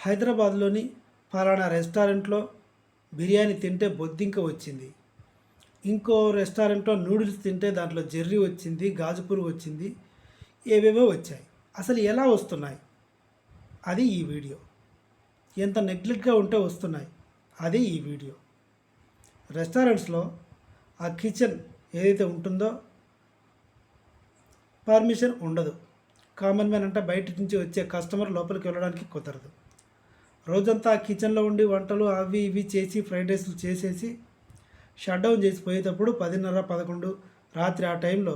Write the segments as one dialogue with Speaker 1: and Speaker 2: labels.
Speaker 1: హైదరాబాద్లోని ఫలానా రెస్టారెంట్లో బిర్యానీ తింటే బొద్దింక వచ్చింది, ఇంకో రెస్టారెంట్లో నూడిల్స్ తింటే దాంట్లో జెర్రీ వచ్చింది, గాజుపురు వచ్చింది, ఏవేవో వచ్చాయి. అసలు ఎలా వస్తున్నాయి? అది ఈ వీడియో. ఎంత నెగ్లెక్ట్గా ఉంటే వస్తున్నాయి, అది ఈ వీడియో. రెస్టారెంట్స్లో ఆ కిచెన్ ఏదైతే ఉంటుందో పర్మిషన్ ఉండదు. కామన్ మ్యాన్ అంటే బయట నుంచి వచ్చే కస్టమర్ లోపలికి వెళ్ళడానికి కుదరదు. రోజంతా ఆ కిచెన్లో ఉండి వంటలు అవి ఇవి చేసి ఫ్రైడ్ రైస్లు చేసేసి షట్ డౌన్ చేసి పోయేటప్పుడు 10:30, 11 రాత్రి ఆ టైంలో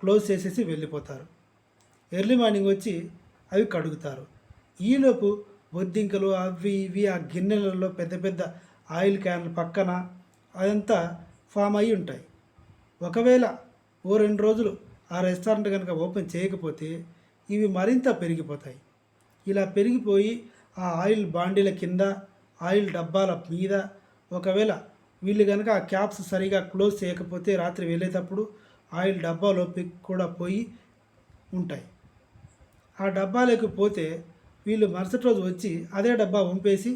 Speaker 1: క్లోజ్ చేసేసి వెళ్ళిపోతారు. ఎర్లీ మార్నింగ్ వచ్చి అవి కడుగుతారు. ఈలోపు బొద్దింకలు అవి ఇవి ఆ గిన్నెలలో పెద్ద పెద్ద ఆయిల్ క్యాన్లు పక్కన అదంతా ఫామ్ అయి ఉంటాయి. ఒకవేళ ఓ 2 రోజులు ఆ రెస్టారెంట్ కనుక ఓపెన్ చేయకపోతే ఇవి మరింత పెరిగిపోతాయి. ఇలా పెరిగిపోయి ఆ ఆయిల్ బాండీల కింద, ఆయిల్ డబ్బాల మీద, ఒకవేళ వీళ్ళు కనుక ఆ క్యాప్స్ సరిగా క్లోజ్ చేయకపోతే రాత్రి వెళ్ళేటప్పుడు ఆయిల్ డబ్బాలోకి కూడా పోయి ఉంటాయి. ఆ డబ్బాలోకి పోతే వీళ్ళు మరుసటి రోజు వచ్చి అదే డబ్బా వంపేసి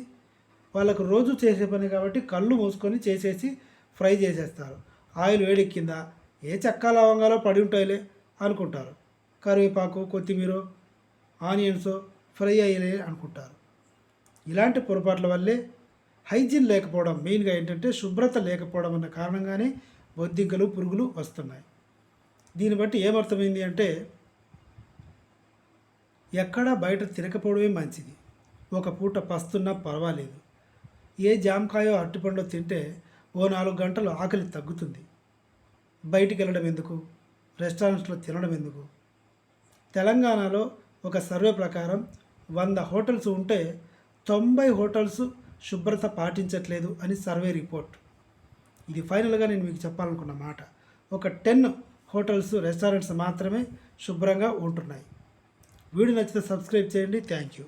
Speaker 1: వాళ్ళకు రోజు చేసే పని కాబట్టి కళ్ళు మూసుకొని చేసేసి ఫ్రై చేసేస్తారు. ఆయిల్ వేడెక్కిందా ఏ చెక్క లవంగాలో పడి ఉంటాయిలే అనుకుంటారు. కరివేపాకు, కొత్తిమీర, ఆనియన్స్ ఫ్రై అయ్యలే అనుకుంటారు. ఇలాంటి పొరపాట్ల వల్లే హైజీన్ లేకపోవడం, మెయిన్గా ఏంటంటే శుభ్రత లేకపోవడం అన్న కారణంగానే బొద్దింకలు, పురుగులు వస్తున్నాయి. దీన్ని బట్టి ఏమర్థమైంది అంటే ఎక్కడా బయట తినకపోవడమే మంచిది. ఒక పూట పస్తున్నా పర్వాలేదు. ఏ జామకాయో అరటిపండో తింటే ఓ 4 గంటలు ఆకలి తగ్గుతుంది. బయటికి వెళ్ళడం ఎందుకు, రెస్టారెంట్స్లో తినడం ఎందుకు? తెలంగాణలో ఒక సర్వే ప్రకారం 100 హోటల్స్ ఉంటే 90 హోటల్స్ శుభ్రత పాటించట్లేదు అని సర్వే రిపోర్ట్. ఇది ఫైనల్గా నేను మీకు చెప్పాలనుకున్న మాట. ఒక 10 హోటల్స్, రెస్టారెంట్స్ మాత్రమే శుభ్రంగా ఉంటున్నాయి. వీడియో నచ్చితే సబ్స్క్రైబ్ చేయండి. Thank you.